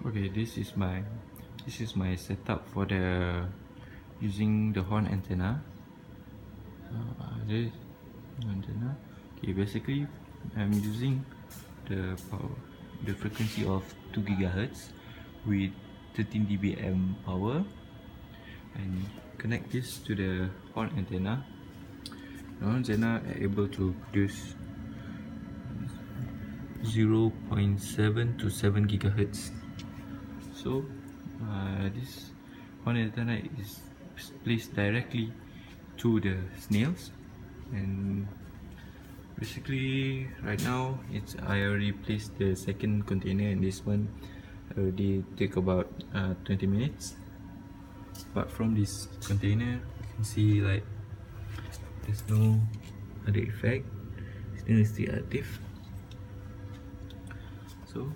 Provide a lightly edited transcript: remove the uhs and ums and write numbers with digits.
Okay, this is my setup for the using the horn antenna. This antenna. Okay, basically I'm using the frequency of 2 GHz with 13 dBm power, and connect this to the horn antenna. The horn antenna are able to produce 0.7 to 7 GHz. So this horn antenna is placed directly to the snails, and basically right now I already placed the second container, and this one already take about 20 minutes. Apart from this container, you can see like there's no other effect, still active. So